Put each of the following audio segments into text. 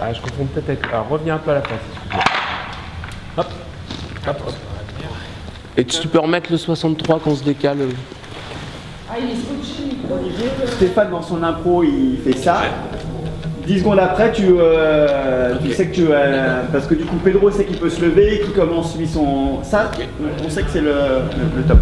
Ah, je confonds peut-être avec... Alors, reviens un peu à la place. Hop, hop, hop. Et tu peux remettre le 63 qu'on se décale. Ah, il est scotché. Stéphane, dans son impro, il fait ça. 10 secondes après, tu sais que tu... parce que du coup, Pedro sait qu'il peut se lever et qu'il commence lui son... Ça, on sait que c'est le top.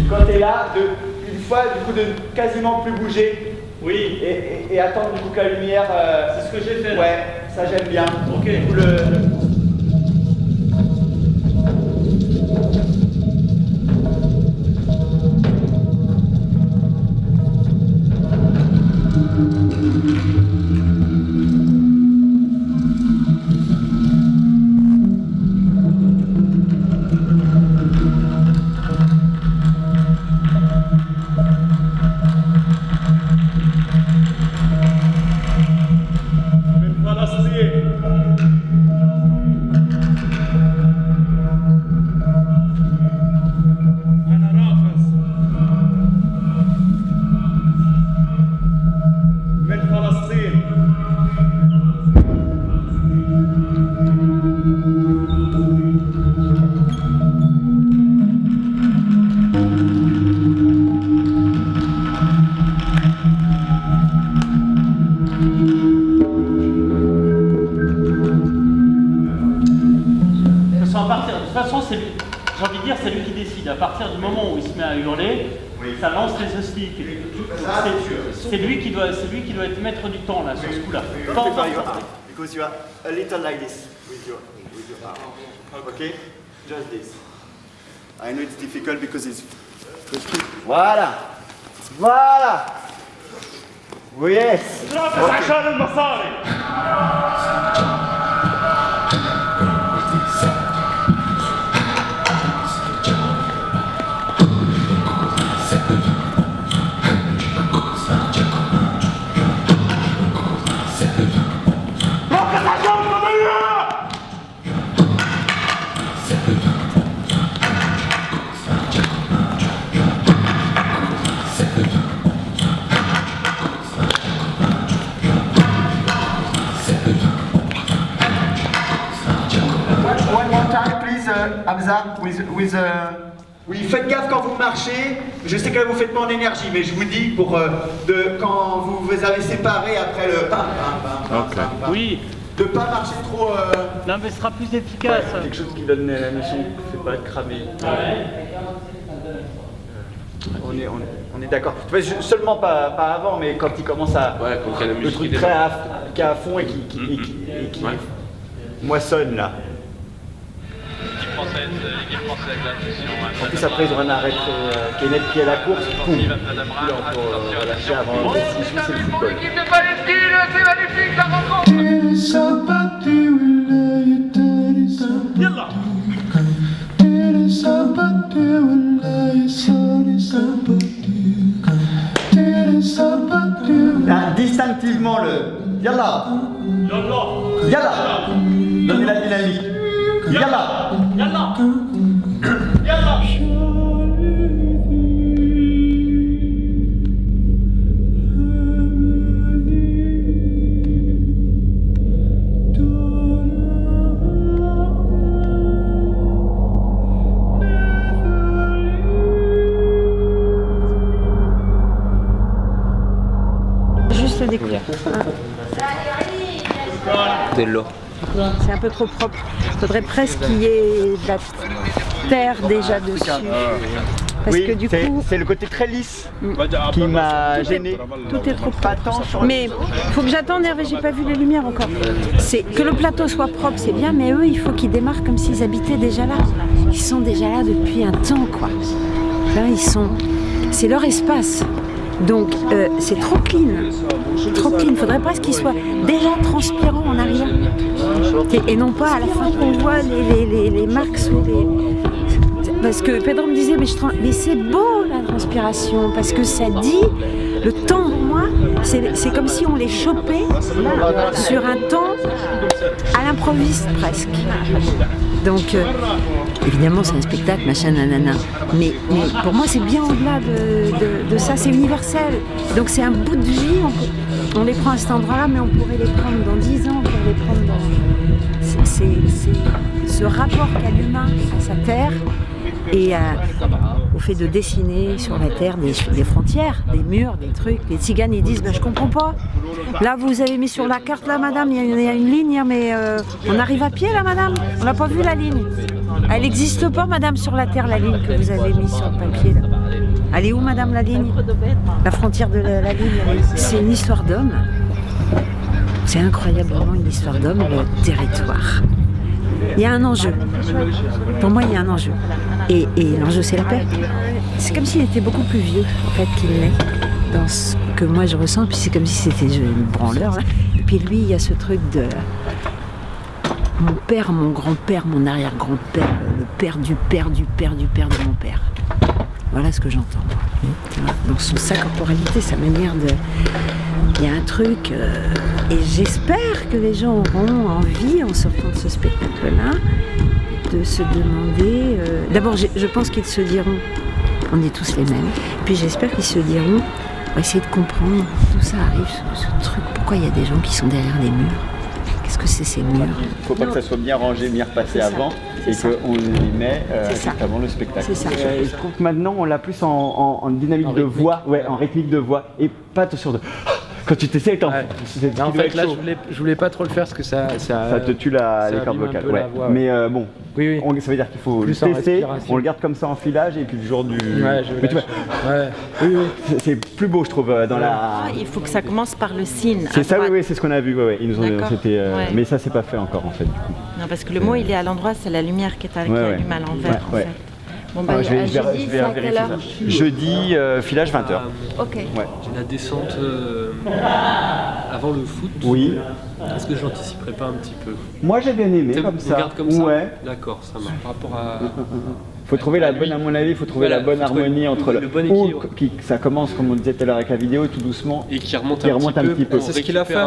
Quand t'es là, une fois, du coup, de quasiment plus bouger. Oui. Et attendre du coup que la lumière. C'est ce que j'ai fait. Ouais, ça j'aime bien. Ok. Du coup, J'ai envie de dire, c'est lui qui décide. À partir du moment où il se met à hurler, ça lance les hostiles. C'est lui qui doit être maître du temps là, sur ce coup-là. Because you are a little like this with your arm. Okay? Just this. I know it's difficult because it's... Voilà! Voilà! Oh yes! One more time, please, Hamza, with Oui, faites gaffe quand vous marchez. Je sais que là vous faites moins d'énergie, mais je vous dis pour quand vous vous avez séparés après le pam pam pam. Ok. Pam, pam, Oui. De pas marcher trop. Non, mais ce sera plus efficace. Quelque chose qui donne la notion que c'est pas cramé. On est d'accord. Seulement pas avant, mais quand il commence à. Ouais, quand il y a la le musique truc qui très démarre. qui est à fond et qui Ouais. moissonne là. L'équipe française avec l'attention. En plus après ils auront un arrêt Kenneth qui est à la course. Poum. Vive Amsterdam Run, Là on peut relâcher avant. Si c'est le football. L'équipe de Palestine, c'est magnifique la rencontre. Distinctivement le Yalla. Yalla. Donnez la dynamique. Yalla. Yallah. Juste le découvrir. C'est l'eau. C'est un peu trop propre. Il faudrait presque qu'il y ait de la terre déjà dessus. Parce que du coup, c'est le côté très lisse qui m'a gêné. tout est trop Pas propre. tant sur Mais il faut que j'attende, Hervé, j'ai pas vu les lumières encore. C'est que le plateau soit propre, c'est bien, mais eux, il faut qu'ils démarrent comme s'ils habitaient déjà là. Ils sont déjà là depuis un temps, quoi. Là, c'est leur espace. Donc, c'est trop clean. Trop clean. Il faudrait presque qu'ils soient déjà transpirants en arrivant. Et non pas à la fin qu'on voit les marques sous les... Parce que Pedro me disait, mais c'est beau la transpiration, parce que ça dit, le temps pour moi, C'est comme si on les chopait sur un temps à l'improviste presque. Donc, évidemment, c'est un spectacle, machin, nanana. Mais pour moi, c'est bien au-delà de ça, c'est universel. Donc, c'est un bout de vie. On les prend à cet endroit-là, mais on pourrait les prendre dans 10 ans, on pourrait les prendre dans... C'est ce rapport qu'a l'humain à sa terre et au fait de dessiner sur la terre des frontières, des murs, des trucs. Les tziganes, ils disent je comprends pas. Là, vous avez mis sur la carte, là, madame, il y a une ligne, mais on arrive à pied, là, madame. On n'a pas vu la ligne. Elle n'existe pas, madame, sur la terre, la ligne que vous avez mise sur le papier. Là. Elle est où, madame, la ligne? La frontière de la ligne, c'est une histoire d'homme. C'est incroyablement une histoire d'homme, le territoire. Il y a un enjeu. Pour moi, il y a un enjeu. Et l'enjeu, c'est la paix. C'est comme s'il était beaucoup plus vieux, en fait, qu'il l'est, dans ce que moi je ressens. Puis c'est comme si c'était une branleur, là. Et puis lui, il y a ce truc de... Mon père, mon grand-père, mon arrière-grand-père, le père du père du père du père de mon père. Voilà ce que j'entends. Dans sa corporalité, sa manière de... Il y a un truc, et j'espère que les gens auront envie, en sortant de ce spectacle-là, de se demander... D'abord, je pense qu'ils se diront, on est tous les mêmes, puis j'espère qu'ils se diront, on va essayer de comprendre d'où ça arrive, ce truc, pourquoi il y a des gens qui sont derrière les murs. Qu'est-ce que c'est ces murs? Il ne faut pas que ça soit bien rangé, bien repassé avant, et qu'on les met juste avant le spectacle. C'est ça. Je trouve que maintenant, on l'a plus en dynamique de voix, ouais, en rythmique de voix, et pas sur de... Quand tu t'essayes, en fait, là, je voulais pas trop le faire parce que ça te tue les cordes vocales. Ouais. Voix, ouais. Mais bon, oui. ça veut dire qu'il faut plus le tester, on le garde comme ça en filage, et puis le jour du... Oui. C'est plus beau, je trouve, dans la... Il faut que ça commence par le signe. C'est ça, oui, c'est ce qu'on a vu, Ils nous ont... Mais ça, c'est pas fait encore, en fait, du coup. Non, parce que le mot, il est à l'endroit, c'est la lumière qui allume à l'envers, en fait. Bon, bah, je vais vérifier ça. Jeudi, filage 20h. Ok. Ouais. La descente avant le foot, oui. Est-ce que je l'anticiperais pas un petit peu? Moi j'ai bien aimé comme ça. Regarde comme ça. Ouais. D'accord, ça marche. Par rapport à... Faut trouver la bonne, à mon avis, il faut trouver la bonne harmonie entre le bon équilibre. Ça commence, comme on disait tout à l'heure avec la vidéo, tout doucement. Et qui remonte un petit peu. C'est ce qu'il a fait.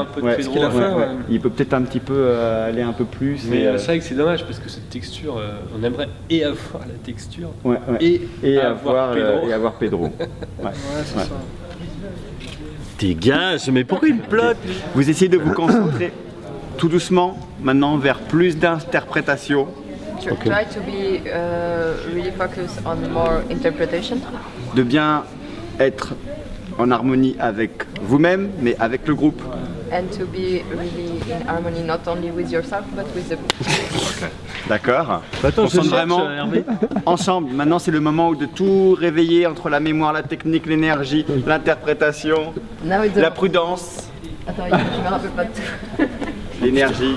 Il peut peut-être un petit peu aller un peu plus. Mais c'est vrai que c'est dommage parce que cette texture, on aimerait et avoir la texture et avoir Pedro. C'est ça. Dégage, mais pourquoi il me bloque? Vous essayez de vous concentrer tout doucement maintenant vers plus d'interprétation. Try to be really focused on more interpretation. De bien être en harmonie avec vous-même, mais avec le groupe. And to be really in harmony not only with yourself but with the group. D'accord. On sent vraiment ensemble. Maintenant, c'est le moment de tout réveiller entre la mémoire, la technique, l'énergie, l'interprétation, la prudence. Attends, je me rappelle pas de tout. L'énergie.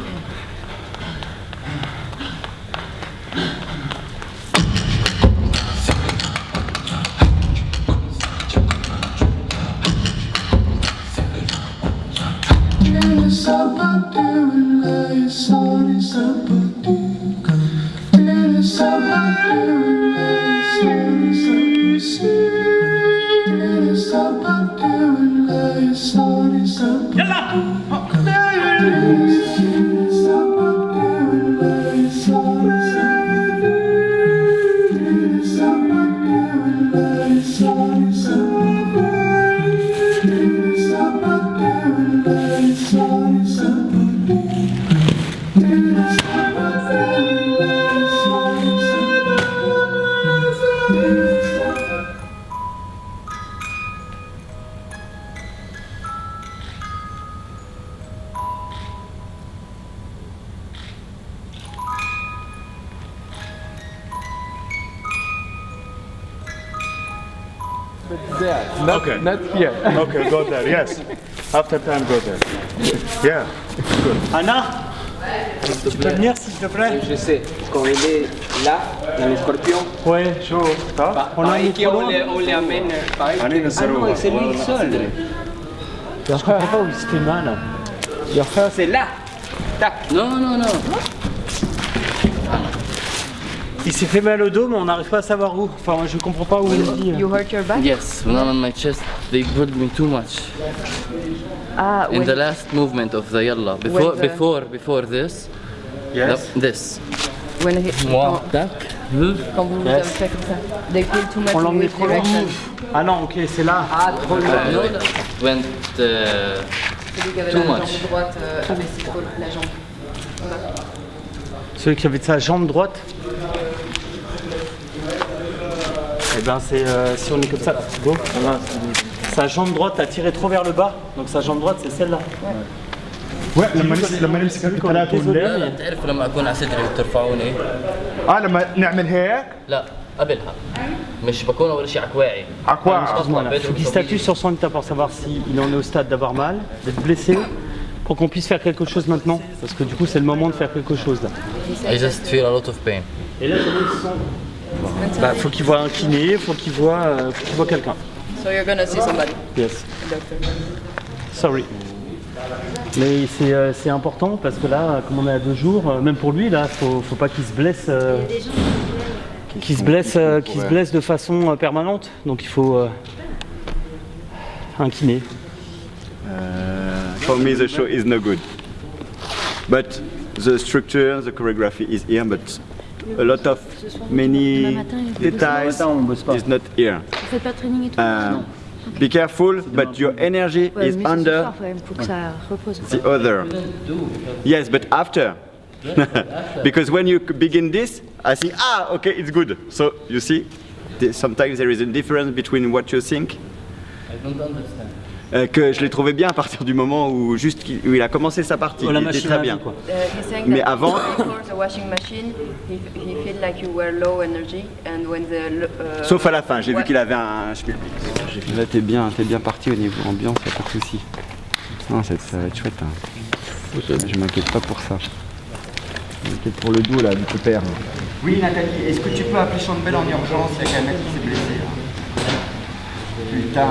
Not here. Okay, go there, yes. After time, go there. Yeah, good. Anna, tu peux venir s'il te plaît? Je sais, quand il est là, dans le scorpion, Ouais, chaud. on les amène pareil. Ah non, c'est lui seul. Je comprends pas où c'était mal. C'est là. Tac. Non. Il s'est fait mal au dos, mais on n'arrive pas à savoir où. Enfin, je comprends pas où il dit. You hurt your back? Yes, when I'm on my chest, they pulled me too much. Ah, In the last movement of the yalla, before this, Yes. this. When he, Moi, tac, quand vous avez fait comme ça. They pull too much On in l'emmenait which trop loin. direction? Ah non, ok, c'est là. Ah, trop loin. went Celui qui avait too la jambe much. droite avait si trop la jambe. Celui qui avait sa jambe droite. Eh ben c'est si on est comme ça, go. Sa jambe droite a tiré trop vers le bas, donc sa jambe droite c'est celle-là. لما نمسكها بثلاث ولا تعرف لما اكون على صدري وترفعوني؟ لما نعمل هيك لا قبلها مش بكون اول شيء عكواعي. Il faut qu'il statue sur son état pour savoir s'il en est au stade d'avoir mal, d'être blessé, pour qu'on puisse faire quelque chose maintenant. Parce que du coup c'est le moment de faire quelque chose là. I just feel a lot of pain. Et là bah, faut qu'il voit un kiné, faut qu'il voit quelqu'un. So you're gonna see somebody. Yes. Doctor. Sorry. Mais c'est important parce que là, comme on est à 2 jours, même pour lui, là, faut pas qu'il se blesse, qu'il se blesse de façon permanente. Donc il faut un kiné. For me, the show is no good. But the structure, the choreography is here, but a lot of many details is not here. Vous faites pas de training et tout? Be careful, but your energy is under Faut que ça repose. the other. Yes, but after. Because when you begin this, I think, okay, it's good. So, you see, sometimes there is a difference between what you think. I don't understand. Que je l'ai trouvé bien à partir du moment où juste où il a commencé sa partie. Il était très bien. Mais avant, Before the washing machine, he felt like you were low energy, and when the sauf à la fin, j'ai vu qu'il avait un schmilblick. Là, t'es bien parti au niveau ambiance, y'a pas de souci. Non, ça va être chouette. Hein. Je m'inquiète pas pour ça. Je m'inquiète pour le dos là, du père. Oui, Nathalie, est-ce que tu peux appeler Chambel en urgence? Il y a qu'un mec qui s'est blessé. Là. Putain.